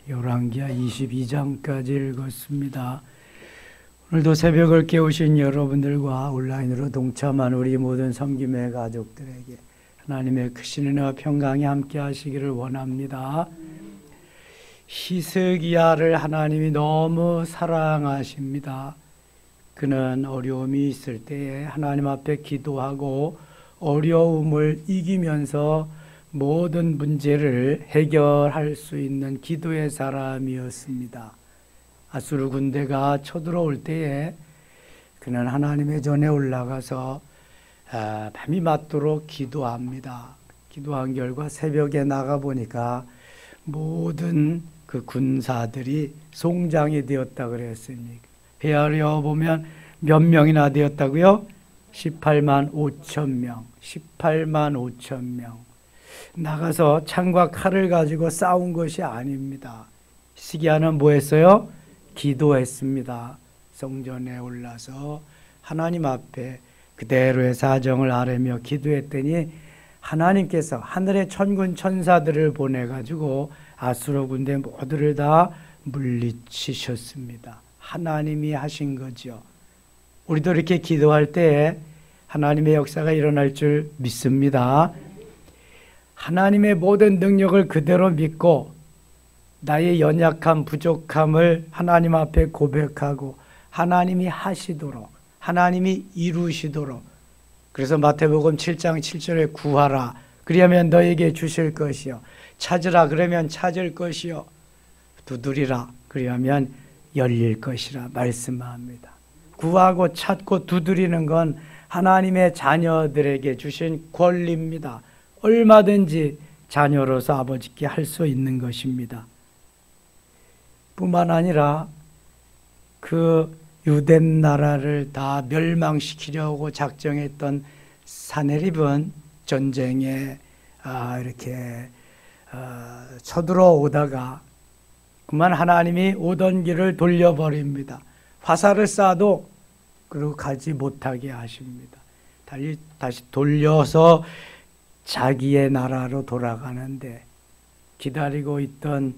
열왕기하 22장까지 읽었습니다. 오늘도 새벽을 깨우신 여러분들과 온라인으로 동참한 우리 모든 섬김의 가족들에게 하나님의 크신 은혜와 평강이 함께 하시기를 원합니다. 히스기야를 하나님이 너무 사랑하십니다. 그는 어려움이 있을 때에 하나님 앞에 기도하고 어려움을 이기면서 모든 문제를 해결할 수 있는 기도의 사람이었습니다. 아수르 군대가 쳐들어올 때에 그는 하나님의 전에 올라가서 밤이 맞도록 기도합니다. 기도한 결과 새벽에 나가보니까 모든 그 군사들이 송장이 되었다 그랬습니까? 헤아려 보면 몇 명이나 되었다고요? 18만 5천 명. 18만 5천 명. 나가서 창과 칼을 가지고 싸운 것이 아닙니다. 히스기야는 뭐 했어요? 기도했습니다. 성전에 올라서 하나님 앞에 그대로의 사정을 아뢰며 기도했더니 하나님께서 하늘의 천군 천사들을 보내가지고 아수르 군대 모두를 다 물리치셨습니다. 하나님이 하신 거죠. 우리도 이렇게 기도할 때 하나님의 역사가 일어날 줄 믿습니다. 하나님의 모든 능력을 그대로 믿고 나의 연약함, 부족함을 하나님 앞에 고백하고 하나님이 하시도록, 하나님이 이루시도록. 그래서 마태복음 7장 7절에 구하라 그러면 너에게 주실 것이요, 찾으라 그러면 찾을 것이요, 두드리라 그러면 열릴 것이라 말씀합니다. 구하고 찾고 두드리는 건 하나님의 자녀들에게 주신 권리입니다. 얼마든지 자녀로서 아버지께 할 수 있는 것입니다. 뿐만 아니라 그 유대 나라를 다 멸망시키려고 작정했던 사네립은 전쟁에 이렇게 쳐들어오다가 그만 하나님이 오던 길을 돌려버립니다. 화살을 쏴도 그리고 가지 못하게 하십니다. 다시 돌려서 자기의 나라로 돌아가는데 기다리고 있던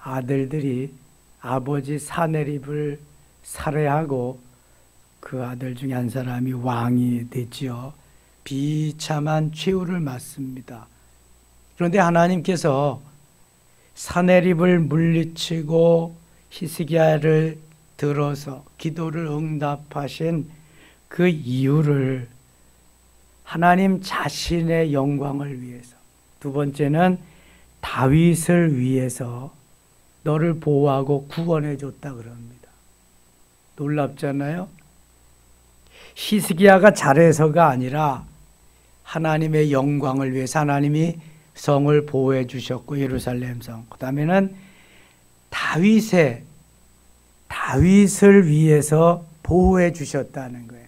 아들들이 아버지 사네립을 살해하고 그 아들 중에 한 사람이 왕이 되지요. 비참한 최후를 맞습니다. 그런데 하나님께서 사네립을 물리치고 히스기야를 들어서 기도를 응답하신 그 이유를 하나님 자신의 영광을 위해서, 두 번째는 다윗을 위해서 너를 보호하고 구원해 줬다 그럽니다. 놀랍잖아요. 히스기야가 잘해서가 아니라 하나님의 영광을 위해서 하나님이 성을 보호해 주셨고 예루살렘 성, 그 다음에는 다윗을 위해서 보호해 주셨다는 거예요.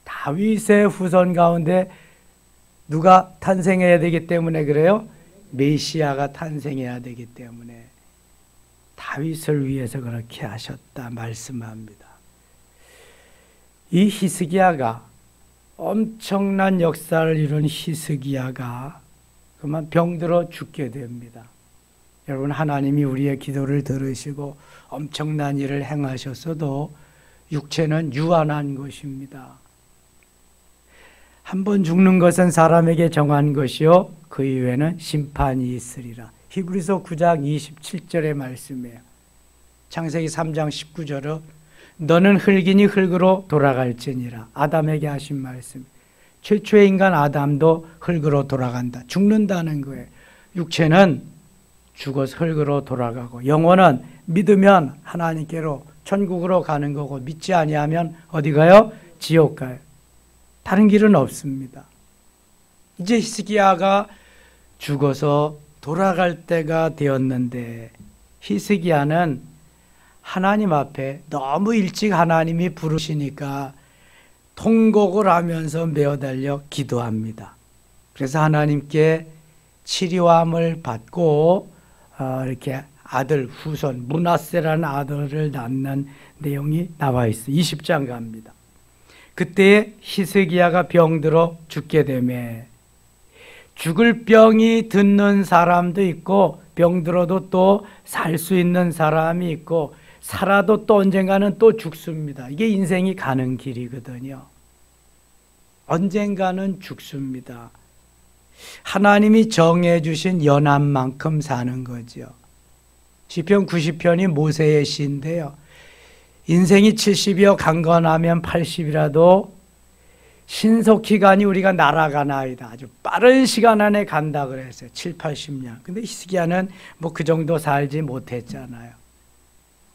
다윗의 후손 가운데 누가 탄생해야 되기 때문에 그래요? 메시아가 탄생해야 되기 때문에 다윗을 위해서 그렇게 하셨다 말씀합니다. 이 히스기야가, 엄청난 역사를 이룬 히스기야가 그만 병들어 죽게 됩니다. 여러분, 하나님이 우리의 기도를 들으시고 엄청난 일을 행하셨어도 육체는 유한한 것입니다. 한 번 죽는 것은 사람에게 정한 것이요 그 이후에는 심판이 있으리라. 히브리서 9장 27절의 말씀이에요. 창세기 3장 19절은 너는 흙이니 흙으로 돌아갈지니라. 아담에게 하신 말씀. 최초의 인간 아담도 흙으로 돌아간다. 죽는다는 거예요. 육체는 죽어서 흙으로 돌아가고 영혼은 믿으면 하나님께로 천국으로 가는 거고 믿지 아니하면 어디 가요? 지옥 가요. 다른 길은 없습니다. 이제 히스기야가 죽어서 돌아갈 때가 되었는데 히스기야는 하나님 앞에 너무 일찍 하나님이 부르시니까 통곡을 하면서 메어달려 기도합니다. 그래서 하나님께 치료함을 받고 이렇게 아들 후손 므낫세라는 아들을 낳는 내용이 나와 있어요. 20장 갑니다. 그때 히스기야가 병들어 죽게 되매 죽을 병이 듣는 사람도 있고 병들어도 또 살 수 있는 사람이 있고 살아도 또 언젠가는 또 죽습니다. 이게 인생이 가는 길이거든요. 언젠가는 죽습니다. 하나님이 정해 주신 연한만큼 사는 거죠. 시편 90편이 모세의 시인데요. 인생이 70이여 강건하면 80이라도 신속히 가니 우리가 날아가나이다. 아주 빠른 시간 안에 간다 그랬어요. 7, 80년. 근데 히스기야는 뭐 그 정도 살지 못했잖아요.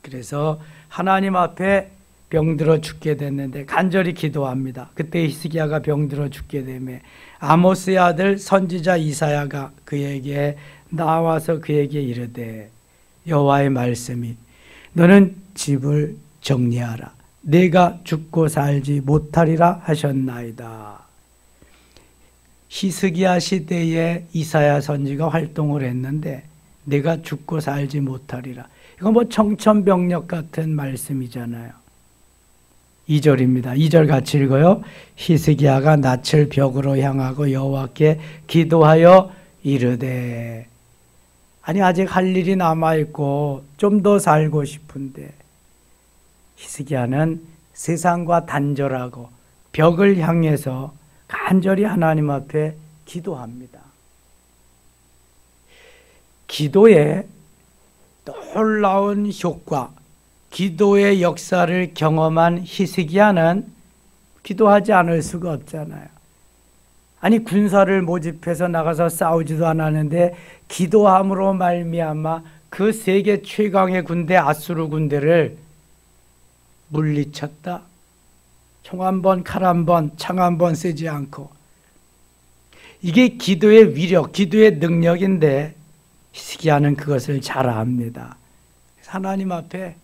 그래서 하나님 앞에 병들어 죽게 됐는데 간절히 기도합니다. 그때 히스기야가 병들어 죽게 되며 아모스의 아들 선지자 이사야가 그에게 나와서 그에게 이르되 여호와의 말씀이 너는 집을 정리하라. 내가 죽고 살지 못하리라 하셨나이다. 히스기야 시대에 이사야 선지가 활동을 했는데 내가 죽고 살지 못하리라. 이건 뭐 청천벽력 같은 말씀이잖아요. 2절입니다. 2절 같이 읽어요. 히스기야가 낯을 벽으로 향하고 여호와께 기도하여 이르되 아니 아직 할 일이 남아있고 좀 더 살고 싶은데 히스기야는 세상과 단절하고 벽을 향해서 간절히 하나님 앞에 기도합니다. 기도에 놀라운 효과, 기도의 역사를 경험한 히스기야는 기도하지 않을 수가 없잖아요. 아니 군사를 모집해서 나가서 싸우지도 않았는데 기도함으로 말미암아 그 세계 최강의 군대 아수르 군대를 물리쳤다. 총 한 번, 칼 한 번, 창 한 번 쓰지 않고. 이게 기도의 위력, 기도의 능력인데 히스기야는 그것을 잘 압니다. 하나님 앞에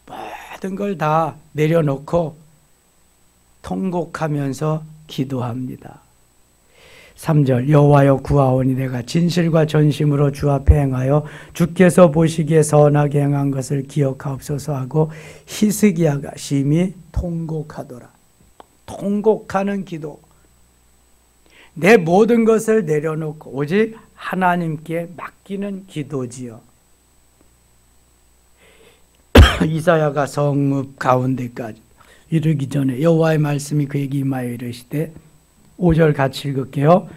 모든 걸 다 내려놓고 통곡하면서 기도합니다. 3절 여호와여 구하오니 내가 진실과 전심으로 주 앞에 행하여 주께서 보시기에 선하게 행한 것을 기억하옵소서 하고 히스기야가 심히 통곡하더라. 통곡하는 기도. 내 모든 것을 내려놓고 오직 하나님께 맡기는 기도지요. 이사야가 성읍 가운데까지 이르기 전에 여호와의 말씀이 그에게 임하여 이르시되 5절 같이 읽을게요.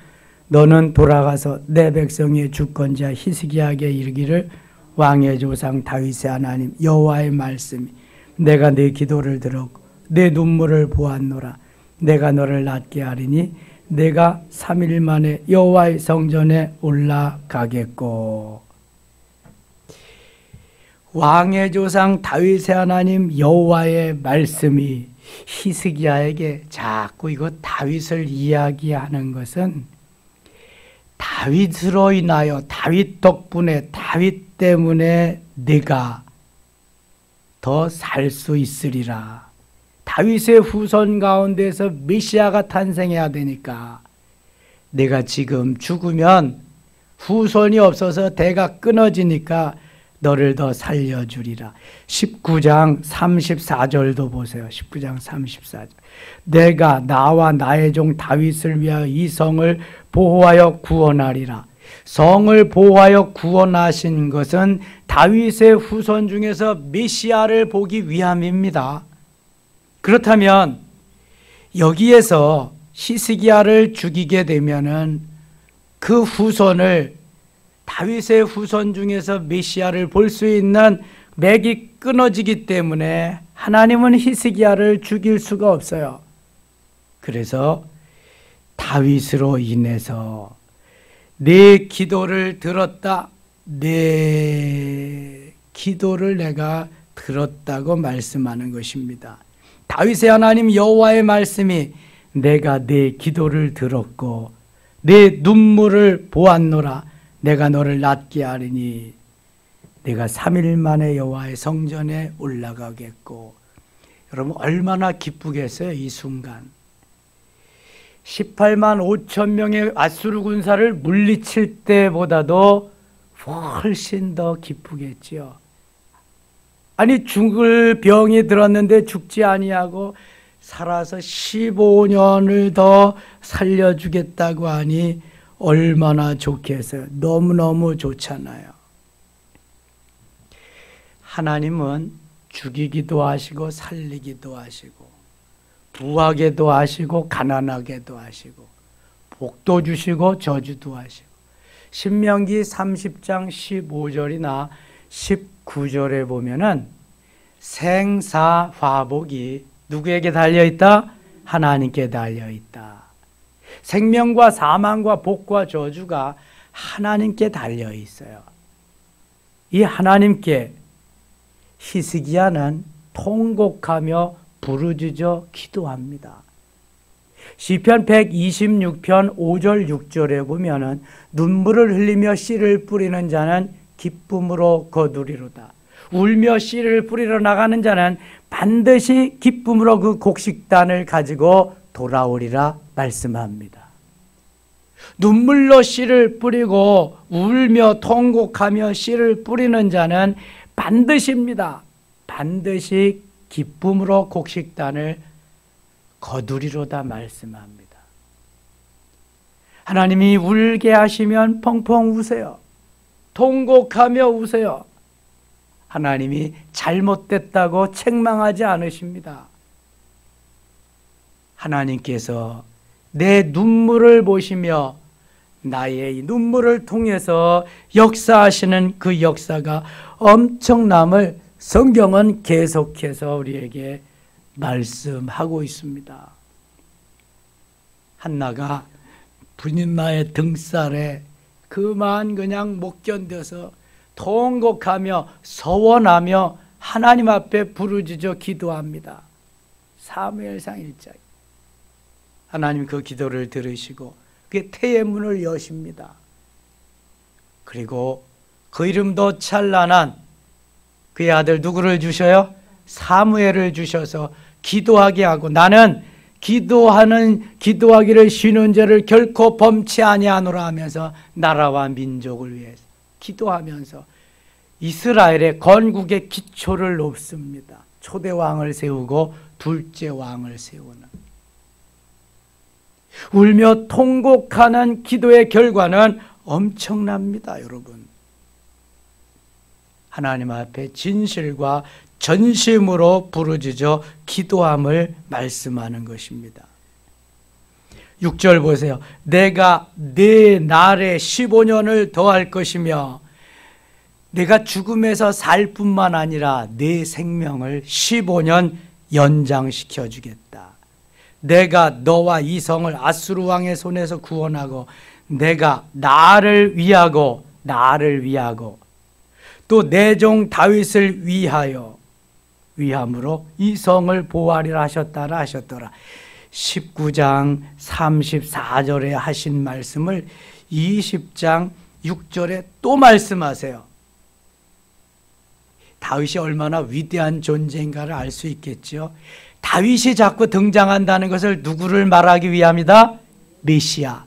너는 돌아가서 내 백성의 주권자 히스기야에게 이르기를 왕의 조상 다윗의 하나님 여호와의 말씀이 내가 내 기도를 들었고 내 눈물을 보았노라. 내가 너를 낫게 하리니 내가 3일 만에 여호와의 성전에 올라가겠고. 왕의 조상 다윗의 하나님 여호와의 말씀이 히스기야에게 자꾸 이거 다윗을 이야기하는 것은 다윗으로 인하여 다윗 덕분에 다윗 때문에 네가 더 살 수 있으리라. 다윗의 후손 가운데서 메시아가 탄생해야 되니까 내가 지금 죽으면 후손이 없어서 대가 끊어지니까 너를 더 살려주리라. 19장 34절도 보세요. 19장 34절. 내가 나와 나의 종 다윗을 위하여 이 성을 보호하여 구원하리라. 성을 보호하여 구원하신 것은 다윗의 후손 중에서 메시아를 보기 위함입니다. 그렇다면 여기에서 히스기야를 죽이게 되면은 그 후손을 다윗의 후손 중에서 메시아를 볼 수 있는 맥이 끊어지기 때문에 하나님은 히스기야를 죽일 수가 없어요. 그래서 다윗으로 인해서 내 기도를 들었다. 내 기도를 내가 들었다고 말씀하는 것입니다. 다윗의 하나님 여호와의 말씀이 내가 내 기도를 들었고 내 눈물을 보았노라. 내가 너를 낫게 하리니 내가 3일 만에 여호와의 성전에 올라가겠고. 여러분 얼마나 기쁘겠어요 이 순간. 18만 5천 명의 아수르 군사를 물리칠 때보다도 훨씬 더 기쁘겠지요. 아니 죽을 병이 들었는데 죽지 아니하고 살아서 15년을 더 살려주겠다고 하니 얼마나 좋겠어요. 너무너무 좋잖아요. 하나님은 죽이기도 하시고 살리기도 하시고 부하게도 하시고 가난하게도 하시고 복도 주시고 저주도 하시고 신명기 30장 15절이나 19절에 보면은 생사화복이 누구에게 달려있다? 하나님께 달려있다. 생명과 사망과 복과 저주가 하나님께 달려있어요. 이 하나님께 히스기야는 통곡하며 부르짖어 기도합니다. 시편 126편 5절 6절에 보면은 눈물을 흘리며 씨를 뿌리는 자는 기쁨으로 거두리로다. 울며 씨를 뿌리러 나가는 자는 반드시 기쁨으로 그 곡식단을 가지고 돌아오리라 말씀합니다. 눈물로 씨를 뿌리고 울며 통곡하며 씨를 뿌리는 자는 반드시입니다. 반드시 기쁨으로 곡식단을 거두리로다 말씀합니다. 하나님이 울게 하시면 펑펑 우세요. 통곡하며 우세요. 하나님이 잘못됐다고 책망하지 않으십니다. 하나님께서 내 눈물을 보시며 나의 눈물을 통해서 역사하시는 그 역사가 엄청남을 성경은 계속해서 우리에게 말씀하고 있습니다. 한나가 브니나의 등살에 그만 그냥 못 견뎌서 통곡하며 서원하며 하나님 앞에 부르짖어 기도합니다. 사무엘상 1장. 하나님 그 기도를 들으시고 그 태의 문을 여십니다. 그리고 그 이름도 찬란한 그의 아들 누구를 주셔요? 사무엘을 주셔서 기도하게 하고 나는 기도하기를 쉬는 죄를 결코 범치 아니하노라 하면서 나라와 민족을 위해서 기도하면서 이스라엘의 건국의 기초를 놓습니다. 초대 왕을 세우고 둘째 왕을 세우는 울며 통곡하는 기도의 결과는 엄청납니다. 여러분, 하나님 앞에 진실과 전심으로 부르짖어 기도함을 말씀하는 것입니다. 6절 보세요. 내가 내 날에 15년을 더할 것이며 내가 죽음에서 살 뿐만 아니라 내 생명을 15년 연장시켜 주겠다. 내가 너와 이 성을 아수르 왕의 손에서 구원하고 내가 나를 위하고 또 내 종 다윗을 위함으로 이 성을 보호하리라 하셨더라. 19장 34절에 하신 말씀을 20장 6절에 또 말씀하세요. 다윗이 얼마나 위대한 존재인가를 알 수 있겠죠. 다윗이 자꾸 등장한다는 것을 누구를 말하기 위함이다? 메시아.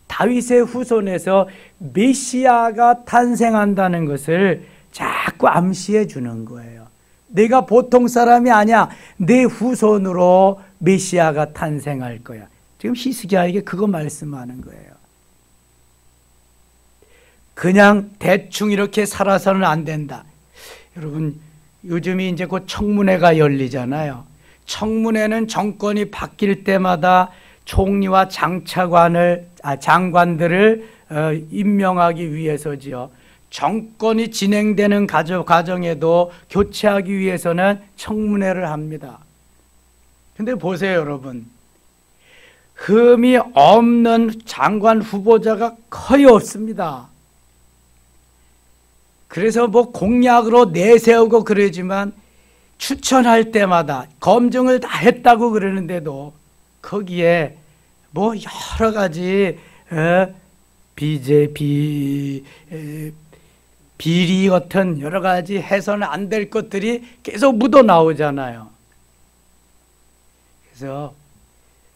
다윗의 후손에서 메시아가 탄생한다는 것을 자꾸 암시해 주는 거예요. 내가 보통 사람이 아니야. 내 후손으로 메시아가 탄생할 거야. 지금 히스기야에게 그거 말씀하는 거예요. 그냥 대충 이렇게 살아서는 안 된다. 여러분, 요즘이 이제 곧 청문회가 열리잖아요. 청문회는 정권이 바뀔 때마다 총리와 장관들을 임명하기 위해서지요. 정권이 진행되는 과정에도 교체하기 위해서는 청문회를 합니다. 근데 보세요, 여러분. 흠이 없는 장관 후보자가 거의 없습니다. 그래서 뭐 공약으로 내세우고 그러지만 추천할 때마다 검증을 다 했다고 그러는데도 거기에 뭐 여러 가지 비리 같은 여러 가지 해서는 안 될 것들이 계속 묻어 나오잖아요. 그래서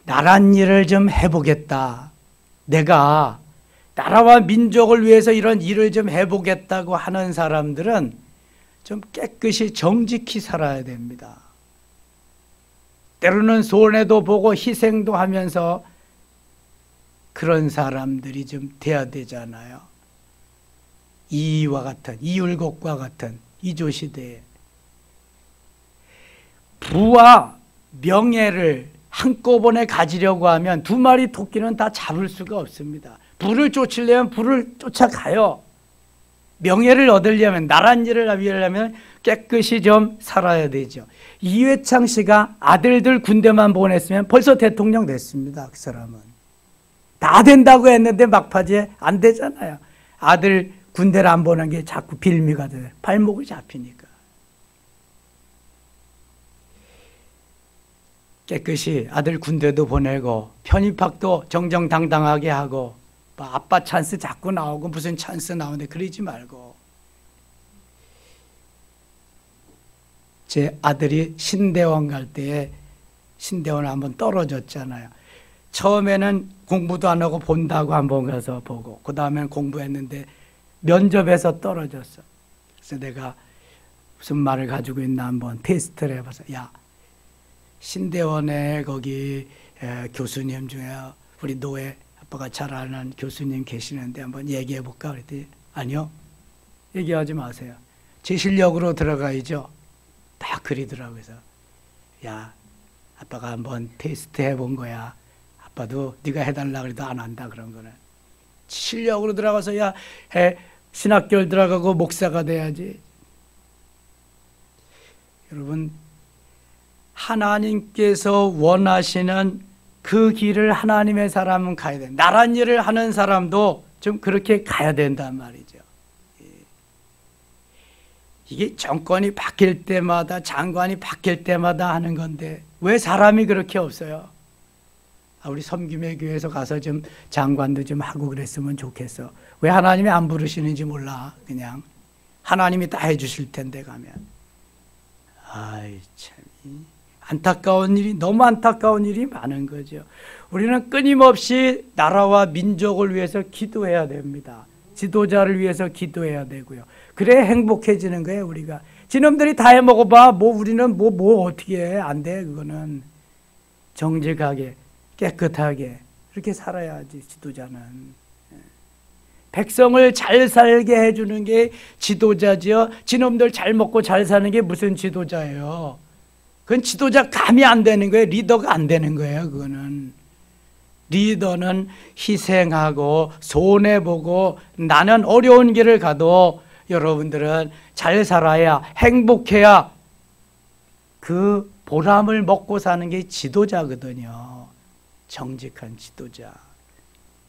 나란 일을 좀 해보겠다. 내가 나라와 민족을 위해서 이런 일을 좀 해보겠다고 하는 사람들은 좀 깨끗이 정직히 살아야 됩니다. 때로는 손해도 보고 희생도 하면서 그런 사람들이 좀 돼야 되잖아요. 이울곡과 같은 이조시대에 부와 명예를 한꺼번에 가지려고 하면 두 마리 토끼는 다 잡을 수가 없습니다. 부를 쫓으려면 부를 쫓아가요. 명예를 얻으려면, 나란 일을 위하려면 깨끗이 좀 살아야 되죠. 이회창 씨가 아들들 군대만 보냈으면 벌써 대통령 됐습니다. 그 사람은 다 된다고 했는데 막바지에 안 되잖아요. 아들 군대를 안 보낸 게 자꾸 빌미가 돼요. 발목을 잡히니까. 깨끗이 아들 군대도 보내고 편입학도 정정당당하게 하고, 아빠 찬스 자꾸 나오고 무슨 찬스 나오는데 그러지 말고. 제 아들이 신대원 갈 때에 신대원을 한번 떨어졌잖아요. 처음에는 공부도 안 하고 본다고 한번 가서 보고, 그 다음에는 공부했는데 면접에서 떨어졌어. 그래서 내가 무슨 말을 가지고 있나 한번 테스트를 해봐서, 야, 신대원에 거기 교수님 중에 우리 노예 아빠가 잘 아는 교수님 계시는데 한번 얘기해 볼까? 그랬더니 아니요, 얘기하지 마세요. 제 실력으로 들어가야죠. 딱 그리더라고요. 그래서 야, 아빠가 한번 테스트 해본 거야. 아빠도 네가 해달라 그래도 안 한다. 그런 거는 실력으로 들어가서 야, 신학교를 들어가고 목사가 돼야지. 여러분, 하나님께서 원하시는 그 길을 하나님의 사람은 가야 돼. 나란 일을 하는 사람도 좀 그렇게 가야 된단 말이죠. 이게 정권이 바뀔 때마다, 장관이 바뀔 때마다 하는 건데 왜 사람이 그렇게 없어요? 우리 섬김의 교회에서 가서 좀 장관도 좀 하고 그랬으면 좋겠어. 왜 하나님이 안 부르시는지 몰라. 그냥 하나님이 다 해주실 텐데 가면. 아이 참, 안타까운 일이, 너무 안타까운 일이 많은 거죠. 우리는 끊임없이 나라와 민족을 위해서 기도해야 됩니다. 지도자를 위해서 기도해야 되고요. 그래 행복해지는 거예요. 우리가 지놈들이 다 해먹어봐 뭐 우리는 뭐 어떻게 해. 안 돼. 그거는 정직하게 깨끗하게 그렇게 살아야지. 지도자는 백성을 잘 살게 해주는 게 지도자지요. 지놈들 잘 먹고 잘 사는 게 무슨 지도자예요. 그건 지도자 감이 안 되는 거예요. 리더가 안 되는 거예요. 그거는 리더는 희생하고 손해보고, 나는 어려운 길을 가도 여러분들은 잘 살아야, 행복해야 그 보람을 먹고 사는 게 지도자거든요. 정직한 지도자.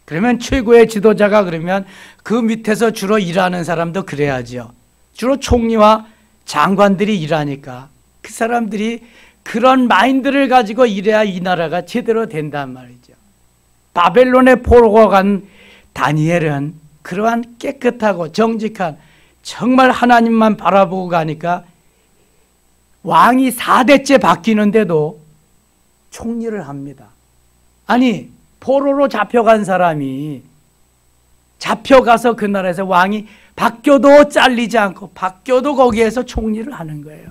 그러면 최고의 지도자가, 그러면 그 밑에서 주로 일하는 사람도 그래야죠. 주로 총리와 장관들이 일하니까 그 사람들이 그런 마인드를 가지고 일해야 이 나라가 제대로 된단 말이죠. 바벨론에 포로가 간 다니엘은 그러한 깨끗하고 정직한, 정말 하나님만 바라보고 가니까 왕이 4대째 바뀌는데도 총리를 합니다. 아니, 포로로 잡혀간 사람이 잡혀가서 그 나라에서 왕이 바뀌어도 잘리지 않고 바뀌어도 거기에서 총리를 하는 거예요.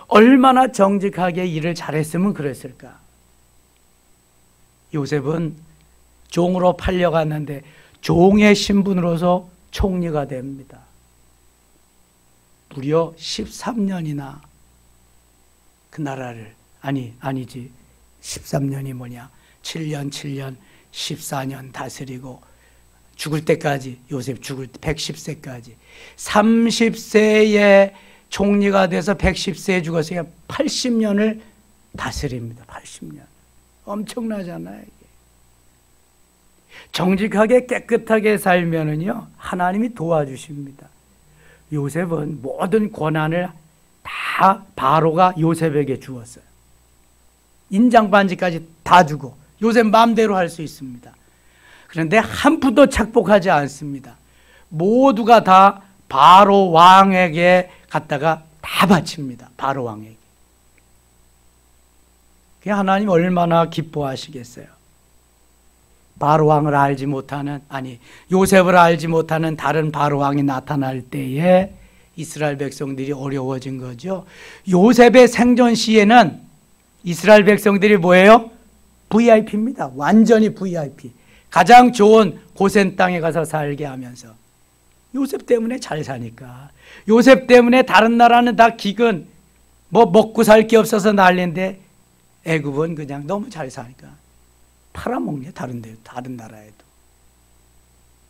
얼마나 정직하게 일을 잘했으면 그랬을까. 요셉은 종으로 팔려갔는데 종의 신분으로서 총리가 됩니다. 무려 13년이나 그 나라를, 아니지 13년이 뭐냐, 7년 14년 다스리고 죽을 때까지, 요셉 죽을 때 110세까지 30세에 총리가 돼서 110세에 죽었으니까 80년을 다스립니다. 80년. 엄청나잖아요. 이게. 정직하게 깨끗하게 살면은요, 하나님이 도와주십니다. 요셉은 모든 권한을 다 바로가 요셉에게 주었어요. 인장반지까지 다 주고 요셉 마음대로 할 수 있습니다. 그런데 한 푼도 착복하지 않습니다. 모두가 다 바로 왕에게 갖다가 다 바칩니다. 바로 왕에게. 그게 하나님 얼마나 기뻐하시겠어요. 바로 왕을 알지 못하는, 요셉을 알지 못하는 다른 바로 왕이 나타날 때에 이스라엘 백성들이 어려워진 거죠. 요셉의 생존 시에는 이스라엘 백성들이 뭐예요? VIP입니다. 완전히 VIP. 가장 좋은 고센 땅에 가서 살게 하면서 요셉 때문에 잘 사니까. 요셉 때문에 다른 나라는 다 기근, 뭐 먹고 살 게 없어서 난리인데 애굽은 그냥 너무 잘 사니까 팔아먹네. 다른 나라에도.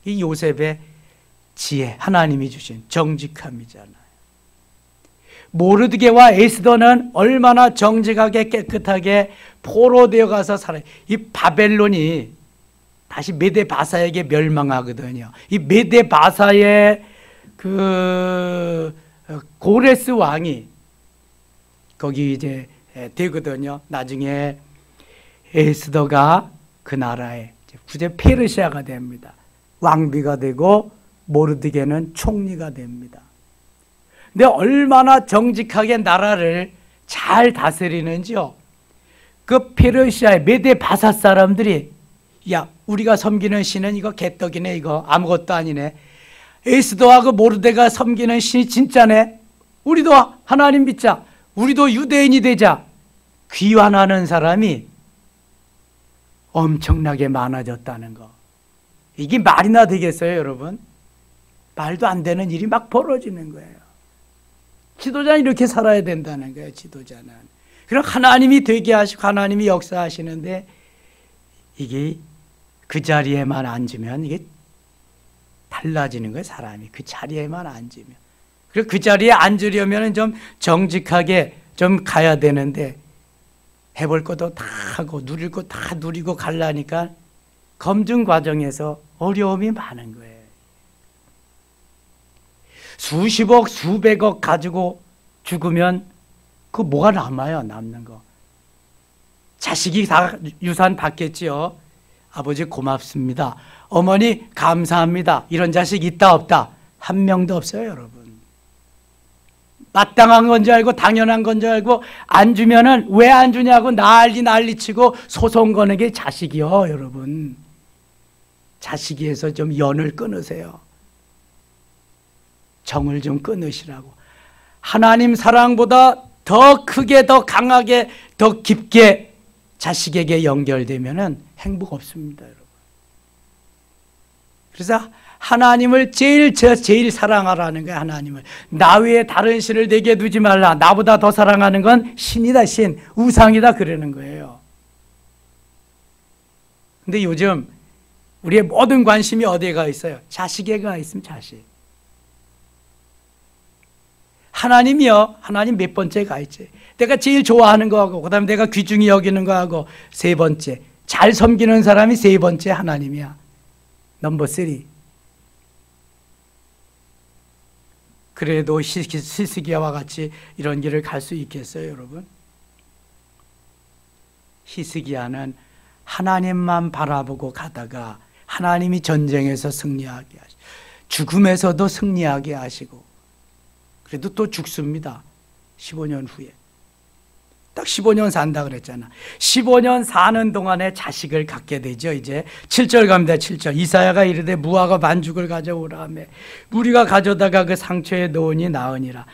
이 요셉의 지혜, 하나님이 주신 정직함이잖아요. 모르드게와 에스더는 얼마나 정직하게 깨끗하게 포로되어 가서 살아요. 이 바벨론이 다시 메데바사에게 멸망하거든요. 이 메데바사의 그 고레스 왕이 거기 이제 되거든요. 나중에 에스더가 그 나라에 구제 페르시아가 됩니다. 왕비가 되고 모르드게는 총리가 됩니다. 근데 얼마나 정직하게 나라를 잘 다스리는지요. 그 페르시아의 메데바사 사람들이 야, 우리가 섬기는 신은 이거 개떡이네. 이거 아무것도 아니네. 에스더하고 모르드게가 섬기는 신이 진짜네. 우리도 하나님 믿자. 우리도 유대인이 되자. 귀환하는 사람이 엄청나게 많아졌다는 거. 이게 말이나 되겠어요, 여러분? 말도 안 되는 일이 막 벌어지는 거예요. 지도자는 이렇게 살아야 된다는 거예요, 지도자는. 그럼 하나님이 되게 하시고 하나님이 역사하시는데 이게 그 자리에만 앉으면 이게 달라지는 거예요, 사람이. 그 자리에만 앉으면. 그리고 그 자리에 앉으려면 좀 정직하게 좀 가야 되는데 해볼 것도 다 하고 누릴 것 다 누리고 가려니까 검증 과정에서 어려움이 많은 거예요. 수십억, 수백억 가지고 죽으면 그 뭐가 남아요, 남는 거. 자식이 다 유산 받겠지요. 아버지 고맙습니다. 어머니 감사합니다. 이런 자식 있다 없다? 한 명도 없어요, 여러분. 마땅한 건 줄 알고 당연한 건 줄 알고 안 주면은 왜 안 주냐고 난리치고 소송 거는 게 자식이요, 여러분. 자식이에서 좀 연을 끊으세요. 정을 좀 끊으시라고. 하나님 사랑보다 더 크게, 더 강하게, 더 깊게 자식에게 연결되면은 행복 없습니다, 여러분. 그래서 하나님을 제일 사랑하라는 거예요, 하나님을. 나 외에 다른 신을 내게 두지 말라. 나보다 더 사랑하는 건 신이다, 신. 우상이다, 그러는 거예요. 근데 요즘 우리의 모든 관심이 어디에 가 있어요? 자식에 가 있으면 자식. 하나님이요, 하나님 몇 번째 가 있지? 내가 제일 좋아하는 거하고, 그 다음에 내가 귀중히 여기는 거하고, 세 번째. 잘 섬기는 사람이 세 번째 하나님이야. 넘버 3. 그래도 히스기야와 같이 이런 길을 갈 수 있겠어요, 여러분? 히스기야는 하나님만 바라보고 가다가 하나님이 전쟁에서 승리하게 하시고 죽음에서도 승리하게 하시고 그래도 또 죽습니다. 15년 후에. 딱 15년 산다 그랬잖아. 15년 사는 동안에 자식을 갖게 되죠. 이제 7절 갑니다. 7절. 이사야가 이르되 무화과 반죽을 가져오라 하며 무리가 가져다가 그 상처에 넣으니 나으니라.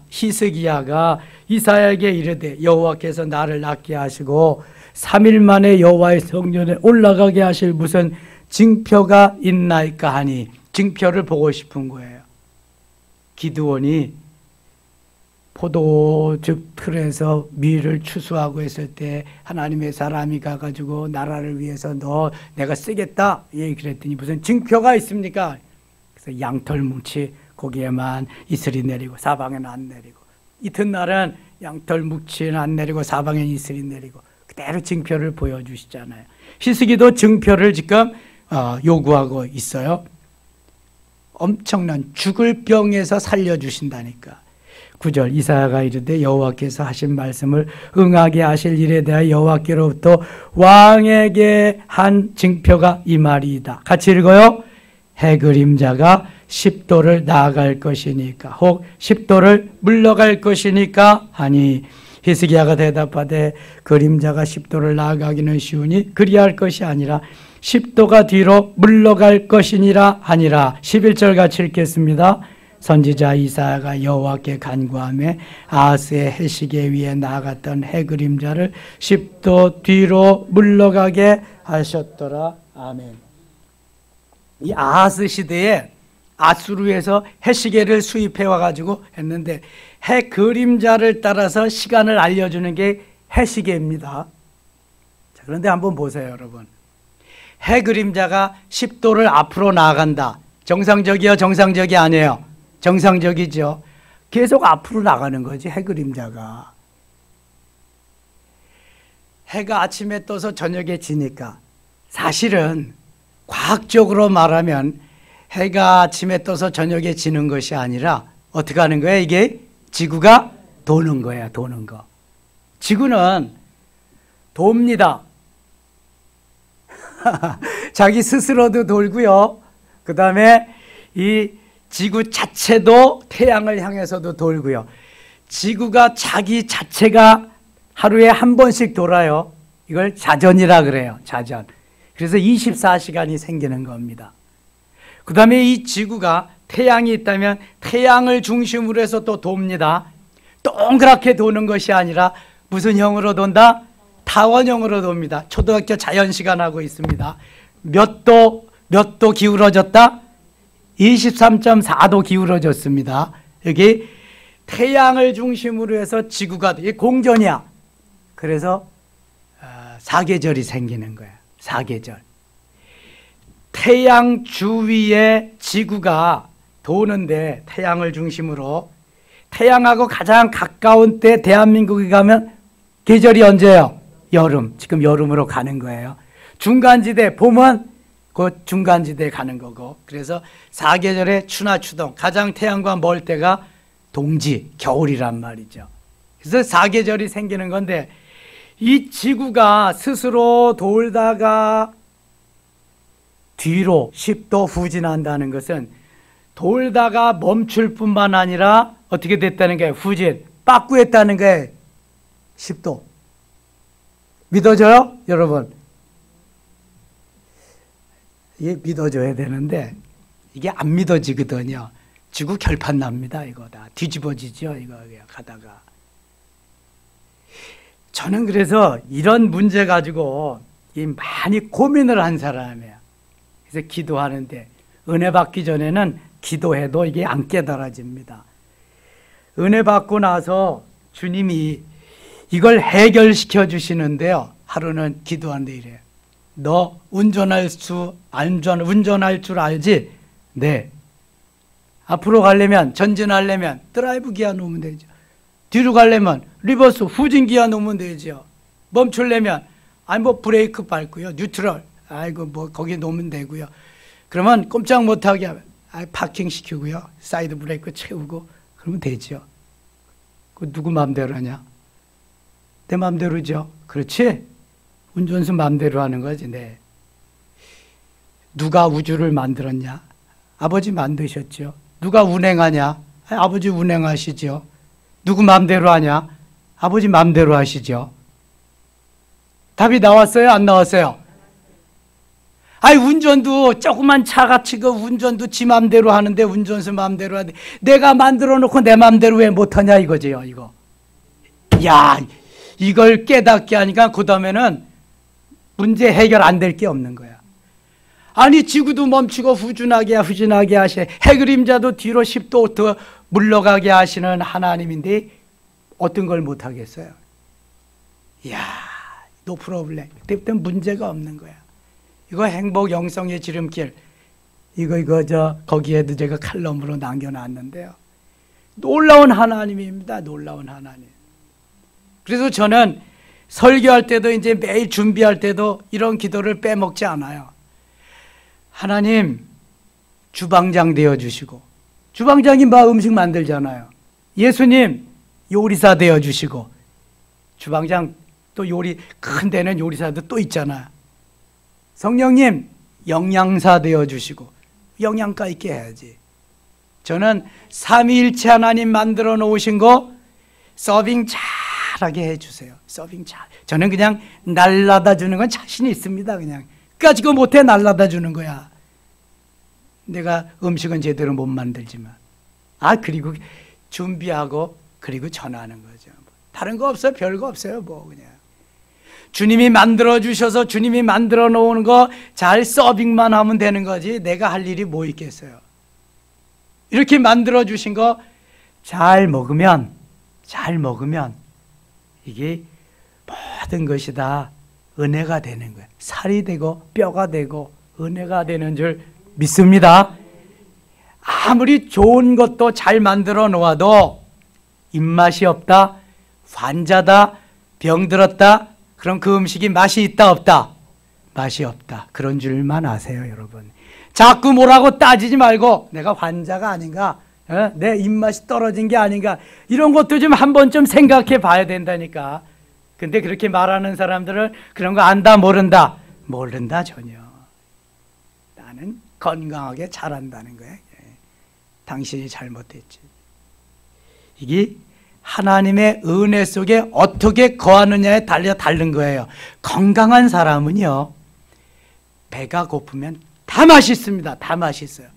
히스기야가 이사야에게 이르되 여호와께서 나를 낫게 하시고 3일 만에 여호와의 성전에 올라가게 하실 무슨 징표가 있나이까 하니 징표를 보고 싶은 거예요. 기드온이 포도즙 틀에서 밀을 추수하고 있을 때 하나님의 사람이 가가지고 나라를 위해서 너 내가 쓰겠다 그랬더니 무슨 징표가 있습니까? 그래서 양털 뭉치 거기에만 이슬이 내리고 사방에는 안 내리고 이튿날은 양털 뭉치는 안 내리고 사방에는 이슬이 내리고 그대로 징표를 보여주시잖아요. 히스기도 징표를 지금 요구하고 있어요. 엄청난 죽을 병에서 살려주신다니까. 9절 이사야가 이르되 여호와께서 하신 말씀을 응하게 하실 일에 대하여 여호와께로부터 왕에게 한 징표가 이 말이다. 같이 읽어요. 해 그림자가 10도를 나아갈 것이니까 혹 10도를 물러갈 것이니까 하니 히스기야가 대답하되 그림자가 10도를 나아가기는 쉬우니 그리할 것이 아니라 10도가 뒤로 물러갈 것이니라 하니라. 11절 같이 읽겠습니다. 선지자 이사야가 여호와께 간구하며 아하스의 해시계 위에 나아갔던 해 그림자를 10도 뒤로 물러가게 하셨더라. 아멘. 이 아하스 시대에 아수르에서 해시계를 수입해 와가지고 했는데 해 그림자를 따라서 시간을 알려주는 게 해시계입니다. 자, 그런데 한번 보세요, 여러분. 해 그림자가 10도를 앞으로 나아간다. 정상적이요, 정상적이 아니에요? 정상적이죠. 계속 앞으로 나가는 거지, 해 그림자가. 해가 아침에 떠서 저녁에 지니까 사실은 과학적으로 말하면 해가 아침에 떠서 저녁에 지는 것이 아니라 어떻게 하는 거야? 이게 지구가 도는 거야, 도는 거. 지구는 돕니다. 자기 스스로도 돌고요. 그 다음에 이 지구 자체도 태양을 향해서도 돌고요. 지구가 자기 자체가 하루에 한 번씩 돌아요. 이걸 자전이라 그래요. 자전. 그래서 24시간이 생기는 겁니다. 그 다음에 이 지구가 태양이 있다면 태양을 중심으로 해서 또 돕니다. 동그랗게 도는 것이 아니라 무슨 형으로 돈다? 타원형으로 돕니다. 초등학교 자연시간 하고 있습니다. 몇 도 기울어졌다? 23.4도 기울어졌습니다. 여기 태양을 중심으로 해서 지구가 이게 공전이야. 그래서 사계절이 생기는 거야. 사계절. 태양 주위에 지구가 도는데 태양을 중심으로 태양하고 가장 가까운 때 대한민국에 가면 계절이 언제예요? 여름. 지금 여름으로 가는 거예요. 중간지대 봄은 곧 중간지대에 가는 거고, 그래서 사계절의 추나 추동, 가장 태양과 멀 때가 동지, 겨울이란 말이죠. 그래서 사계절이 생기는 건데 이 지구가 스스로 돌다가 뒤로 10도 후진한다는 것은 돌다가 멈출 뿐만 아니라 어떻게 됐다는 거예요? 후진, 빠꾸했다는 거예요. 10도. 믿어져요? 여러분. 이게 믿어져야 되는데 이게 안 믿어지거든요. 지구 결판 납니다. 이거 다 뒤집어지죠. 이거 가다가. 저는 그래서 이런 문제 가지고 많이 고민을 한 사람이에요. 그래서 기도하는데 은혜 받기 전에는 기도해도 이게 안 깨달아집니다. 은혜 받고 나서 주님이 이걸 해결시켜 주시는데요. 하루는 기도하는데 이래요. 너 운전할 줄 알지? 네. 앞으로 가려면, 전진하려면 드라이브 기어 놓으면 되죠. 뒤로 가려면 리버스 후진 기어 놓으면 되죠. 멈추려면 브레이크 밟고요. 뉴트럴. 거기 놓으면 되고요. 그러면 꼼짝 못하게 하면 파킹 시키고요. 사이드 브레이크 채우고 그러면 되죠. 그 누구 마음대로 하냐? 내 마음대로죠. 그렇지? 운전수 마음대로 하는 거지. 네. 누가 우주를 만들었냐? 아버지 만드셨죠. 누가 운행하냐? 아버지 운행하시죠. 누구 마음대로 하냐? 아버지 마음대로 하시죠. 답이 나왔어요? 안 나왔어요? 운전도 조그만 차같이 그 운전도 지 마음대로 하는데 운전수 마음대로 하는데 내가 만들어 놓고 내 마음대로 왜 못하냐 이거지요. 이거. 야, 이걸 깨닫게 하니까 그 다음에는 문제 해결 안 될 게 없는 거야. 지구도 멈추고 후진하게 하시, 해그림자도 뒤로 10도 더 물러가게 하시는 하나님인데 어떤 걸 못하겠어요? 이야, 노 프로블렘. 그때부터 문제가 없는 거야. 이거 행복 영성의 지름길. 거기에도 제가 칼럼으로 남겨놨는데요. 놀라운 하나님입니다. 놀라운 하나님. 그래서 저는 설교할 때도 이제 매일 준비할 때도 이런 기도를 빼먹지 않아요. 하나님, 주방장 되어주시고, 주방장이 음식 만들잖아요. 예수님, 요리사 되어주시고, 주방장 또 요리, 큰 데는 요리사도 또 있잖아요. 성령님, 영양사 되어주시고, 영양가 있게 해야지. 저는 삼위일체 하나님 만들어 놓으신 거 서빙 잘하게 해주세요. 서빙 잘. 저는 그냥 날라다 주는 건 자신이 있습니다. 그냥 가지고 못해 날라다 주는 거야. 내가 음식은 제대로 못 만들지만 그리고 준비하고 그리고 전하는 거죠. 다른 거 없어요. 별거 없어요. 그냥 주님이 만들어 주셔서 주님이 만들어 놓은 거 잘 서빙만 하면 되는 거지 내가 할 일이 뭐 있겠어요. 이렇게 만들어 주신 거 잘 먹으면 이게 모든 것이 다 은혜가 되는 거예요. 살이 되고 뼈가 되고 은혜가 되는 줄 믿습니다. 아무리 좋은 것도 잘 만들어 놓아도 입맛이 없다, 환자다, 병들었다, 그럼 그 음식이 맛이 있다 없다? 맛이 없다. 그런 줄만 아세요, 여러분. 자꾸 뭐라고 따지지 말고 내가 환자가 아닌가, 내 입맛이 떨어진 게 아닌가, 이런 것도 좀 한 번쯤 생각해 봐야 된다니까. 근데 그렇게 말하는 사람들은 그런 거 안다 모른다. 모른다 전혀. 나는 건강하게 자란다는 거야. 당신이 잘못했지. 이게 하나님의 은혜 속에 어떻게 거하느냐에 달려 다른 거예요. 건강한 사람은요, 배가 고프면 다 맛있습니다. 다 맛있어요.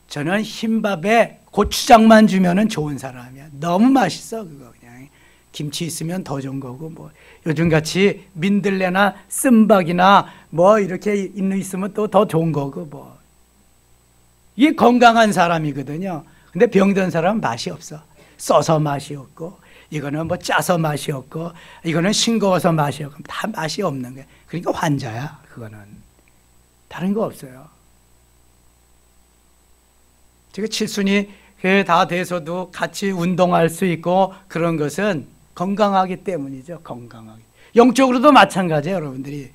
저는 흰밥에 고추장만 주면은 좋은 사람이야. 너무 맛있어 그거. 그냥 김치 있으면 더 좋은 거고, 뭐 요즘같이 민들레나 쓴박이나 뭐 이렇게 있으면 또 더 좋은 거고, 뭐 이게 건강한 사람이거든요. 근데 병든 사람은 맛이 없어. 써서 맛이 없고, 이거는 뭐 짜서 맛이 없고, 이거는 싱거워서 맛이 없고, 다 맛이 없는 거야. 그러니까 환자야. 그거는 다른 거 없어요. 제가 칠순이 다 돼서도 같이 운동할 수 있고 그런 것은 건강하기 때문이죠. 건강하기. 영적으로도 마찬가지예요. 여러분들이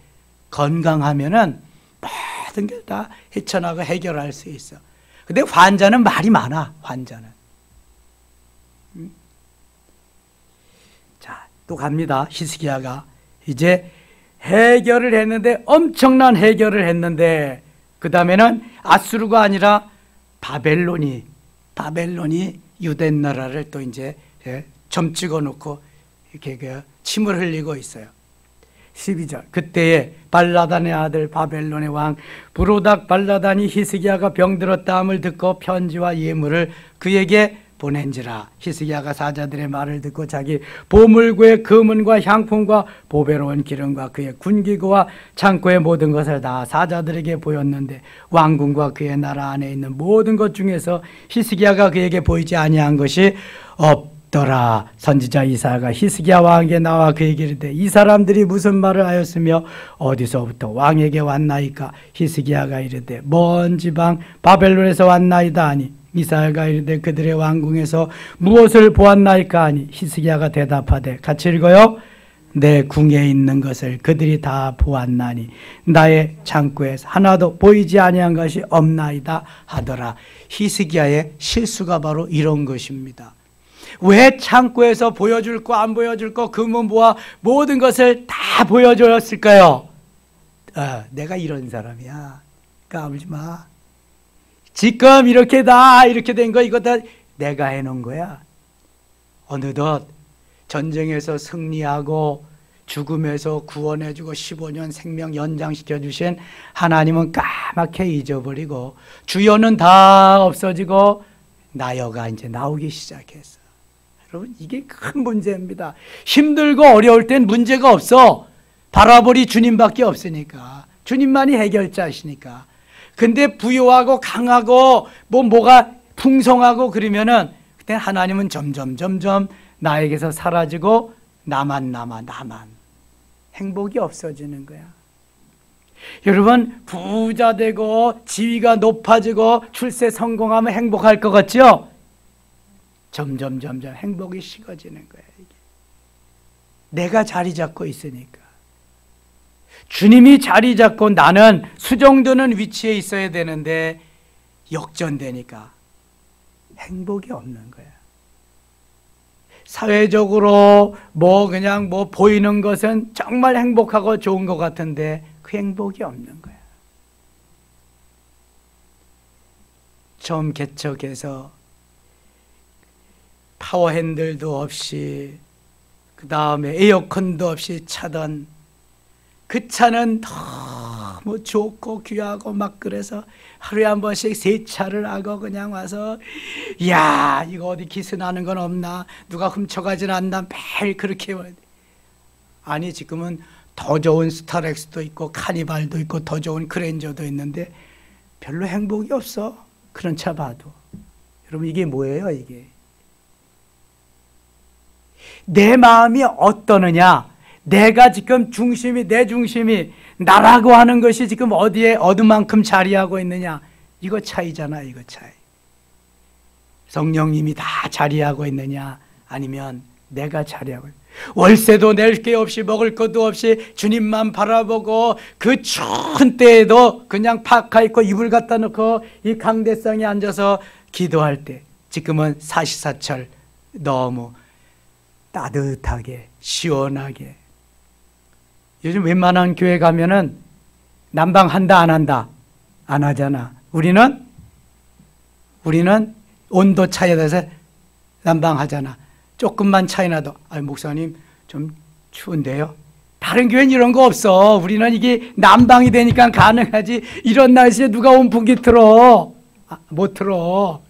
건강하면은 모든 게 다 헤쳐나가 해결할 수 있어. 근데 환자는 말이 많아. 환자는. 자, 또 갑니다. 히스기야가 이제 해결을 했는데, 엄청난 해결을 했는데, 그 다음에는 아수르가 아니라 바벨론이 유대 나라를 또 이제 점 찍어 놓고 이렇게 침을 흘리고 있어요. 12절. 그때에 발라단의 아들 바벨론의 왕 부로닥 발라단이 히스기야가 병들었다함을 듣고 편지와 예물을 그에게 보낸지라. 히스기야가 사자들의 말을 듣고 자기 보물고의 금은과 향품과 보배로운 기름과 그의 군기구와 창고의 모든 것을 다 사자들에게 보였는데, 왕궁과 그의 나라 안에 있는 모든 것 중에서 히스기야가 그에게 보이지 아니한 것이 없더라. 선지자 이사야가 히스기야 왕에게 나와 그에게 이르되, 이 사람들이 무슨 말을 하였으며 어디서부터 왕에게 왔나이까? 히스기야가 이르되, 먼 지방 바벨론에서 왔나이다 하니, 이사야가 이르되, 그들의 왕궁에서 무엇을 보았나이까 하니, 히스기야가 대답하되, 같이 읽어요. 내 궁에 있는 것을 그들이 다 보았나니 나의 창고에서 하나도 보이지 아니한 것이 없나이다 하더라. 히스기야의 실수가 바로 이런 것입니다. 왜 창고에서 보여줄 거 안 보여줄 거 금은 보아 모든 것을 다 보여줬을까요? 내가 이런 사람이야. 까불지 마. 지금 이렇게 된 거 이거 다 내가 해놓은 거야. 어느덧 전쟁에서 승리하고 죽음에서 구원해주고 15년 생명 연장시켜 주신 하나님은 까맣게 잊어버리고, 주여는 다 없어지고 나여가 이제 나오기 시작했어. 여러분, 이게 큰 문제입니다. 힘들고 어려울 땐 문제가 없어. 바라보리 주님밖에 없으니까. 주님만이 해결자시니까. 근데 부유하고 강하고 뭐가 풍성하고 그러면은 그때 하나님은 점점 나에게서 사라지고 나만 행복이 없어지는 거야. 여러분, 부자 되고 지위가 높아지고 출세 성공하면 행복할 것 같죠? 점점 행복이 식어지는 거야. 이게. 내가 자리 잡고 있으니까. 주님이 자리 잡고 나는 수정되는 위치에 있어야 되는데 역전되니까 행복이 없는 거야. 사회적으로 그냥 보이는 것은 정말 행복하고 좋은 것 같은데 그 행복이 없는 거야. 처음 개척해서 파워핸들도 없이, 그 다음에 에어컨도 없이 차던 그 차는 너무 좋고 귀하고 막 그래서 하루에 한 번씩 세차를 하고 그냥 와서, 야, 이거 어디 기스나는 건 없나, 누가 훔쳐가진 않나, 매일 그렇게. 아니, 지금은 더 좋은 스타렉스도 있고 카니발도 있고 더 좋은 그랜저도 있는데 별로 행복이 없어. 그런 차 봐도. 그럼 이게 뭐예요, 이게? 내 마음이 어떠느냐, 내가 지금 중심이, 내 중심이 나라고 하는 것이 지금 어디에 어느 만큼 자리하고 있느냐, 이거 차이잖아, 이거 차이. 성령님이 다 자리하고 있느냐, 아니면 내가 자리하고 있느냐. 월세도 낼 게 없이 먹을 것도 없이 주님만 바라보고 그 추운 때에도 그냥 파카 입고 이불 갖다 놓고 이 강대상에 앉아서 기도할 때, 지금은 사시사철 너무 따뜻하게 시원하게. 요즘 웬만한 교회 가면은 난방한다 안 한다? 안 하잖아. 우리는 온도 차이에 대해서 난방하잖아. 조금만 차이 나도 목사님 좀 추운데요. 다른 교회는 이런 거 없어. 우리는 이게 난방이 되니까 가능하지. 이런 날씨에 누가 온풍기 틀어? 못 틀어.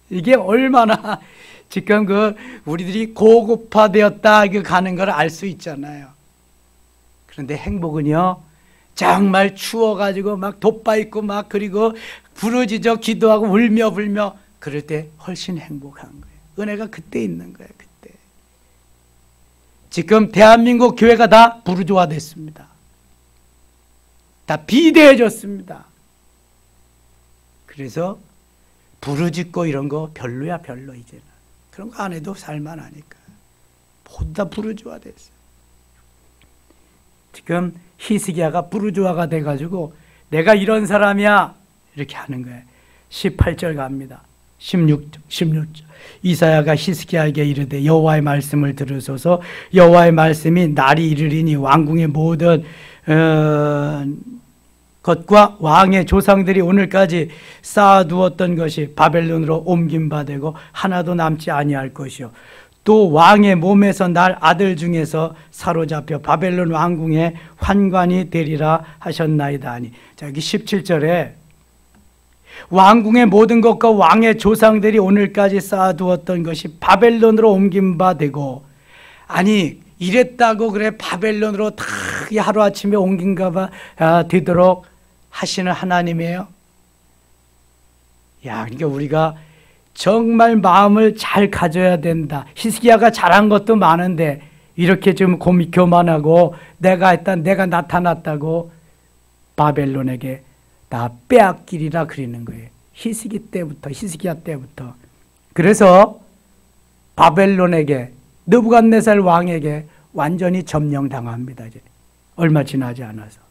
이게 얼마나 지금 우리들이 고급화되었다 가는 걸 알 수 있잖아요. 그런데 행복은요, 정말 추워가지고 막 돋바 있고 막 그리고 부르짖어 기도하고 울며 불며 그럴 때 훨씬 행복한 거예요. 은혜가 그때 있는 거예요, 그때. 지금 대한민국 교회가 다 부르주아 됐습니다. 다 비대해졌습니다. 그래서 부르짖고 이런 거 별로야, 별로. 이제는 그런 거 안 해도 살만하니까. 모두 다 부르주아 됐어요. 지금 히스기야가 부르주아가 돼가지고 내가 이런 사람이야 이렇게 하는 거예요. 18절 갑니다. 16절. 이사야가 히스기야에게 이르되 여호와의 말씀을 들으소서. 여호와의 말씀이 날이 이르리니 왕궁의 모든 것과 왕의 조상들이 오늘까지 쌓아두었던 것이 바벨론으로 옮긴 바 되고 하나도 남지 아니할 것이요, 또 왕의 몸에서 날 아들 중에서 사로잡혀 바벨론 왕궁의 환관이 되리라 하셨나이다 하니. 자, 여기 17절에 왕궁의 모든 것과 왕의 조상들이 오늘까지 쌓아두었던 것이 바벨론으로 옮긴 바 되고, 아니 이랬다고 그래 바벨론으로 다 하루아침에 옮긴가 봐 되도록 하시는 하나님이에요. 야, 그러니까 우리가 정말 마음을 잘 가져야 된다. 히스기야가 잘한 것도 많은데 이렇게 좀 교만하고 내가 했다, 내가 나타났다고 바벨론에게 다 빼앗기리라 그러는 거예요. 히스기야 때부터. 그래서 바벨론에게, 느부갓네살 왕에게 완전히 점령당합니다. 이제 얼마 지나지 않아서.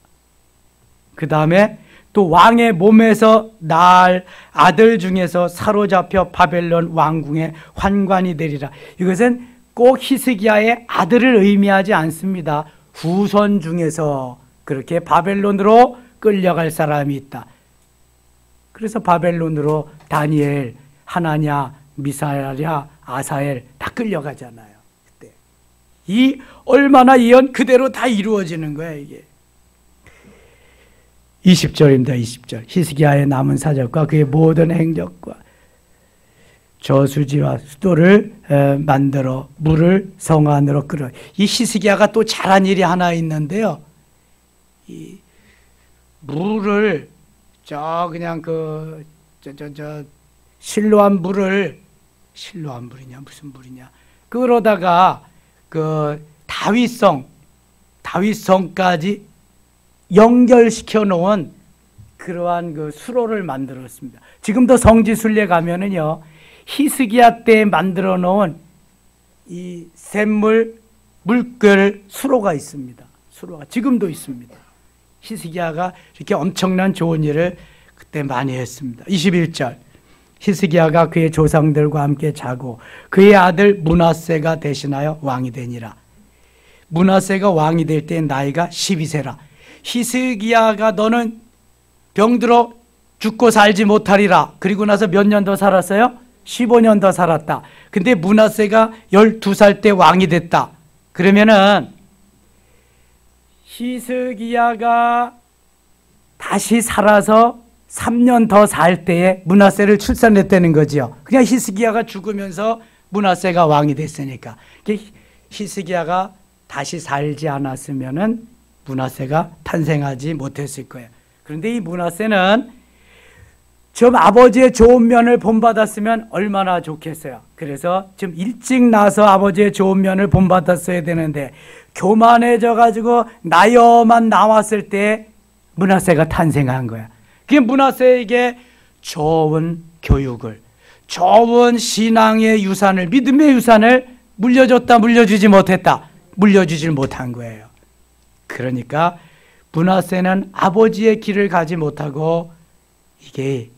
그 다음에 또 왕의 몸에서 날 아들 중에서 사로잡혀 바벨론 왕궁의 환관이 되리라. 이것은 꼭 히스기야의 아들을 의미하지 않습니다. 후손 중에서 그렇게 바벨론으로 끌려갈 사람이 있다. 그래서 바벨론으로 다니엘, 하나냐, 미사야, 아사엘 다 끌려가잖아요. 그때 이 얼마나 예언 그대로 다 이루어지는 거야 이게. 20절입니다. 20절. 히스기야의 남은 사적과 그의 모든 행적과 저수지와 수도를 만들어 물을 성 안으로 끌어. 이 히스기야가 또 잘한 일이 하나 있는데요. 이 물을 그냥 실로암 물을, 실로암 물이냐 무슨 물이냐, 그러다가 다윗성까지 연결시켜 놓은 그러한 수로를 만들었습니다. 지금도 성지순례 가면은요, 히스기야 때 만들어 놓은 이 샘물 물결 수로가 있습니다. 수로가 지금도 있습니다. 히스기야가 이렇게 엄청난 좋은 일을 그때 많이 했습니다. 21절. 히스기야가 그의 조상들과 함께 자고 그의 아들 므낫세가 대신하여 왕이 되니라. 므낫세가 왕이 될 때 나이가 12세라. 히스기야가 너는 병들어 죽고 살지 못하리라. 그리고 나서 몇 년 더 살았어요? 15년 더 살았다. 근데 므낫세가 12살 때 왕이 됐다. 그러면은 히스기야가 다시 살아서 3년 더 살 때에 므낫세를 출산했다는 거지요. 그냥 히스기야가 죽으면서 므낫세가 왕이 됐으니까. 히스기야가 다시 살지 않았으면은 므낫세가 탄생하지 못했을 거예요. 그런데 이 므낫세는 좀 아버지의 좋은 면을 본받았으면 얼마나 좋겠어요. 그래서 좀 일찍 나서 아버지의 좋은 면을 본받았어야 되는데 교만해져 가지고 나여만 나왔을 때 므낫세가 탄생한 거야. 그게 므낫세에게 좋은 교육을, 좋은 신앙의 유산을, 믿음의 유산을 물려줬다, 물려주지 못했다, 물려주질 못한 거예요. 그러니까 므낫세는 아버지의 길을 가지 못하고 이게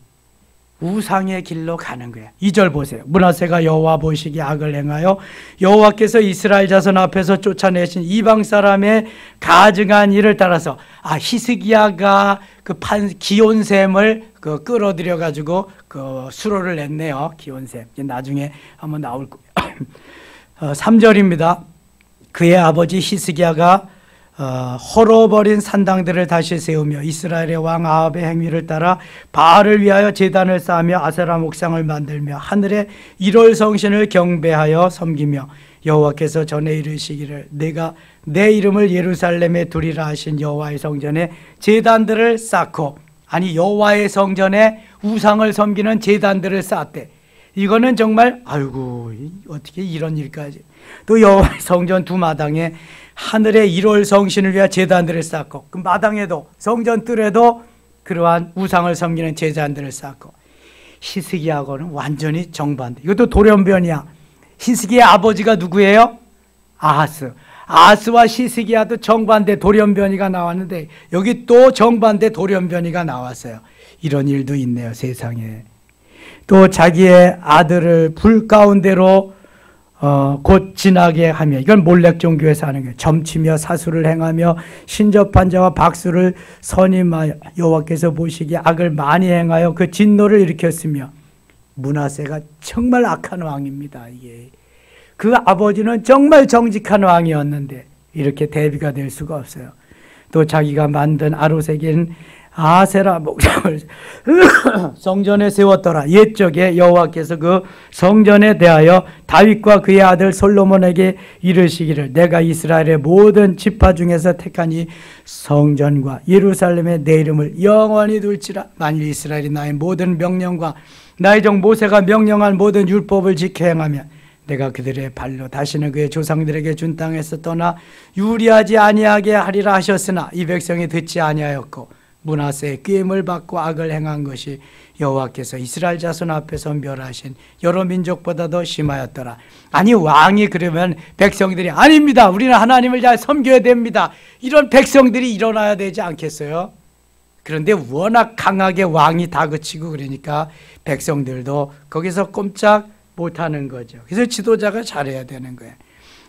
우상의 길로 가는 거야. 2절 보세요. 므낫세가 여호와 보시기에 악을 행하여 여호와께서 이스라엘 자손 앞에서 쫓아내신 이방 사람의 가증한 일을 따라서 히스기야가 그 기온샘을 끌어들여 가지고 그 수로를 냈네요. 기온샘. 나중에 한번 나올 거예요. 3절입니다. 그의 아버지 히스기야가 헐어버린 산당들을 다시 세우며 이스라엘의 왕 아합의 행위를 따라 바알을 위하여 제단을 쌓으며 아세라 목상을 만들며 하늘의 1월 성신을 경배하여 섬기며 여호와께서 전에 이르시기를 내가 내 이름을 예루살렘에 두리라 하신 여호와의 성전에 제단들을 쌓고, 아니 여호와의 성전에 우상을 섬기는 제단들을 쌓았대. 이거는 정말 아이고 어떻게 이런 일까지. 또 여호와의 성전 두 마당에 하늘의 1월 성신을 위한 제단들을 쌓고, 그 마당에도 성전 뜰에도 그러한 우상을 섬기는 제단들을 쌓고. 히스기야하고는 완전히 정반대. 이것도 돌연변이야. 히스기야의 아버지가 누구예요? 아하스. 아하스와 히스기야도 정반대 돌연변이가 나왔는데 여기 또 정반대 돌연변이가 나왔어요. 이런 일도 있네요, 세상에. 또 자기의 아들을 불 가운데로 곧 지나게 하며, 이건 몰렉 종교에서 하는 거예요. 점치며 사수를 행하며 신접한 자와 박수를 선임하여 여호와께서 보시기에 악을 많이 행하여 그 진노를 일으켰으며. 므낫세가 정말 악한 왕입니다. 이게 그 아버지는 정말 정직한 왕이었는데 이렇게 대비가 될 수가 없어요. 또 자기가 만든 아로색인 아세라 목상을 성전에 세웠더라. 옛적에 여호와께서 그 성전에 대하여 다윗과 그의 아들 솔로몬에게 이르시기를 내가 이스라엘의 모든 지파 중에서 택한 이 성전과 예루살렘에 내 이름을 영원히 둘지라. 만일 이스라엘이 나의 모든 명령과 나의 종 모세가 명령한 모든 율법을 지켜 행하면 내가 그들의 발로 다시는 그의 조상들에게 준 땅에서 떠나 유리하지 아니하게 하리라 하셨으나 이 백성이 듣지 아니하였고 므낫세의 꾀임을 받고 악을 행한 것이 여호와께서 이스라엘 자손 앞에서 멸하신 여러 민족보다도 심하였더라. 아니 왕이 그러면 백성들이 아닙니다, 우리는 하나님을 잘 섬겨야 됩니다, 이런 백성들이 일어나야 되지 않겠어요? 그런데 워낙 강하게 왕이 다그치고 그러니까 백성들도 거기서 꼼짝 못하는 거죠. 그래서 지도자가 잘해야 되는 거예요.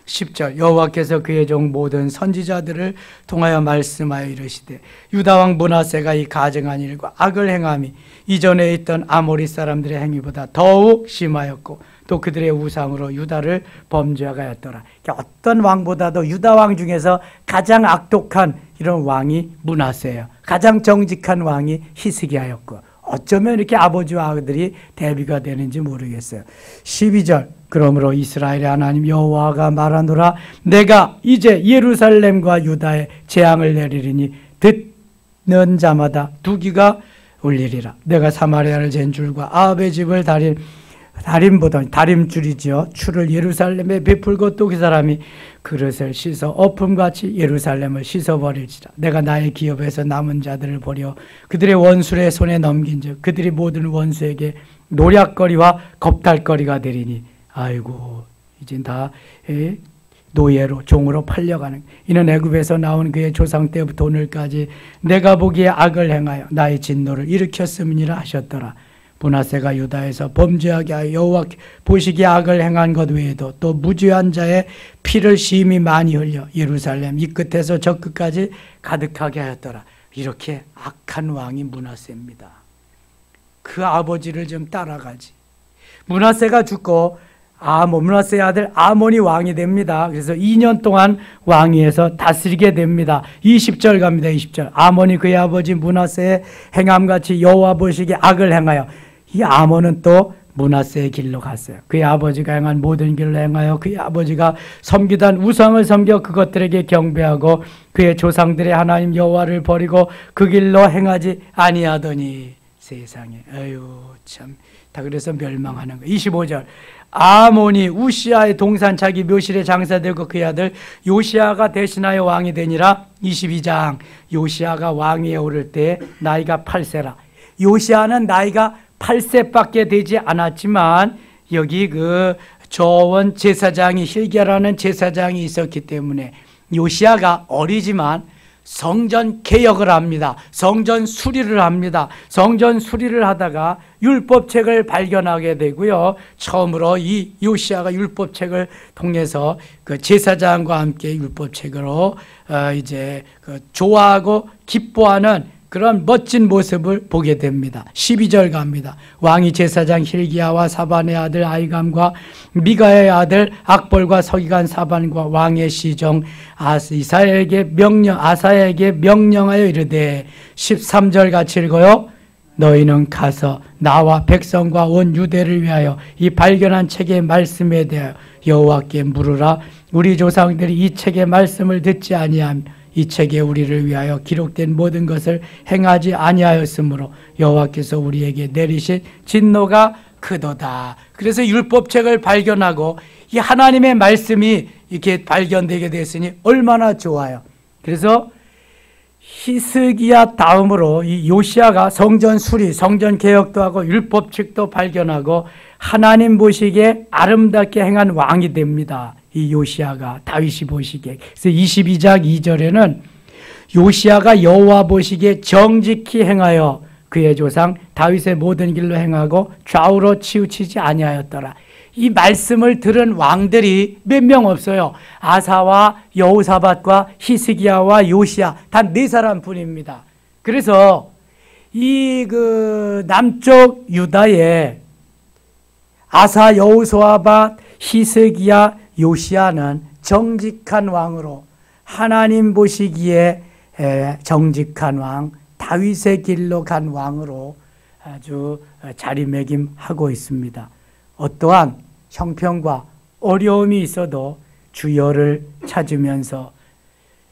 10절 여호와께서 그의 종 모든 선지자들을 통하여 말씀하여 이르시되 유다 왕 므낫세가 이 가증한 일과 악을 행함이 이전에 있던 아모리 사람들의 행위보다 더욱 심하였고 또 그들의 우상으로 유다를 범죄하게 하였더라. 어떤 왕보다도 유다 왕 중에서 가장 악독한 이런 왕이 므낫세예요. 가장 정직한 왕이 히스기야였고 어쩌면 이렇게 아버지와 아들이 대비가 되는지 모르겠어요. 12절 그러므로 이스라엘의 하나님 여호와가 말하노라 내가 이제 예루살렘과 유다에 재앙을 내리리니 듣는 자마다 두 귀가 울리리라. 내가 사마리아를 잰 줄과 아합의 집을 다림줄이지요. 추를 예루살렘에 베풀고 또 그 사람이 그릇을 씻어 엎음같이 예루살렘을 씻어버릴지라. 내가 나의 기업에서 남은 자들을 버려 그들의 원수의 손에 넘긴즉 그들이 모든 원수에게 노략거리와 겁탈거리가 되리니. 아이고 이제 다 노예로 종으로 팔려가는. 이는 애굽에서 나온 그의 조상 때부터 오늘까지 내가 보기에 악을 행하여 나의 진노를 일으켰음이니라 하셨더라. 므낫세가 유다에서 범죄하게 하여 여호와 보시기에 악을 행한 것 외에도 또 무죄한 자의 피를 심히 많이 흘려 예루살렘 이 끝에서 저 끝까지 가득하게 하였더라. 이렇게 악한 왕이 므낫세입니다. 그 아버지를 좀 따라가지. 므낫세가 죽고 므낫세의 아들 아몬이 왕이 됩니다. 그래서 2년 동안 왕위에서 다스리게 됩니다. 20절 갑니다. 20절 아몬이 그의 아버지 므낫세의 행함같이 여호와 보시기에 악을 행하여. 이 아몬은 또 므낫세의 길로 갔어요. 그의 아버지가 행한 모든 길로 행하여 그의 아버지가 섬기던 우상을 섬겨 그것들에게 경배하고 그의 조상들의 하나님 여호와를 버리고 그 길로 행하지 아니하더니. 세상에. 아유 참. 다 그래서 멸망하는 거. 25절. 아몬이 우시아의 동산 자기 묘실에 장사되고 그의 아들 요시아가 대신하여 왕이 되니라. 22장. 요시아가 왕위에 오를 때 나이가 8세라. 요시아는 나이가 8세밖에 되지 않았지만 여기 그 저원 제사장이 hilki야라는 제사장이 있었기 때문에 요시아가 어리지만 성전 개혁을 합니다. 성전 수리를 합니다. 성전 수리를 하다가 율법책을 발견하게 되고요. 처음으로 이 요시아가 율법책을 통해서 그 제사장과 함께 율법책으로 이제 그 좋아하고 기뻐하는 그런 멋진 모습을 보게 됩니다. 12절 갑니다. 왕이 제사장 hilki야와 사반의 아들 아히감과 미가의 아들 악볼과 서기관 사반과 왕의 시종 아사에게 명령하여 이르되 13절 같이 읽어요. 너희는 가서 나와 백성과 온 유대를 위하여 이 발견한 책의 말씀에 대하여 여호와께 물으라. 우리 조상들이 이 책의 말씀을 듣지 아니하며 이 책에 우리를 위하여 기록된 모든 것을 행하지 아니하였으므로 여호와께서 우리에게 내리신 진노가 크도다. 그래서 율법책을 발견하고 이 하나님의 말씀이 이렇게 발견되게 됐으니 얼마나 좋아요. 그래서 히스기야 다음으로 이 요시아가 성전 수리, 성전 개혁도 하고 율법책도 발견하고 하나님 보시기에 아름답게 행한 왕이 됩니다. 이 요시아가 다윗이 보시기에. 그래서 22장 2절에는 요시아가 여호와 보시기에 정직히 행하여 그의 조상 다윗의 모든 길로 행하고 좌우로 치우치지 아니하였더라. 이 말씀을 들은 왕들이 몇 명 없어요. 아사와 여호사밧과 히스기야와 요시아 단 4사람 뿐입니다. 그래서 이 그 남쪽 유다의 아사, 여호사밧, 히스기야, 요시아는 정직한 왕으로 하나님 보시기에 정직한 왕, 다윗의 길로 간 왕으로 아주 자리매김하고 있습니다. 어떠한 형편과 어려움이 있어도 주여를 찾으면서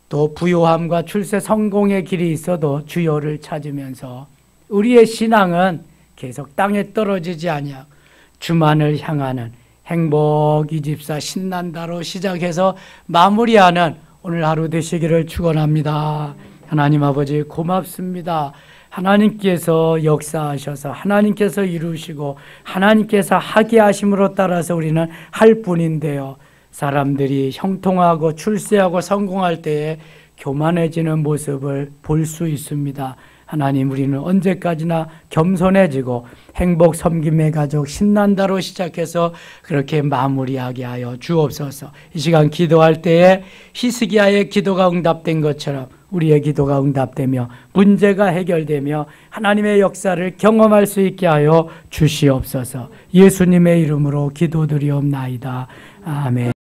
또 부요함과 출세 성공의 길이 있어도 주여를 찾으면서 우리의 신앙은 계속 땅에 떨어지지 아니하고 주만을 향하는 행복 이집사 신난다로 시작해서 마무리하는 오늘 하루 되시기를 축원합니다. 하나님 아버지 고맙습니다. 하나님께서 역사하셔서 하나님께서 이루시고 하나님께서 하게 하심으로 따라서 우리는 할 뿐인데요. 사람들이 형통하고 출세하고 성공할 때에 교만해지는 모습을 볼 수 있습니다. 하나님, 우리는 언제까지나 겸손해지고 행복 섬김의 가족 신난다로 시작해서 그렇게 마무리하게 하여 주옵소서. 이 시간 기도할 때에 히스기야의 기도가 응답된 것처럼 우리의 기도가 응답되며 문제가 해결되며 하나님의 역사를 경험할 수 있게 하여 주시옵소서. 예수님의 이름으로 기도드리옵나이다. 아멘.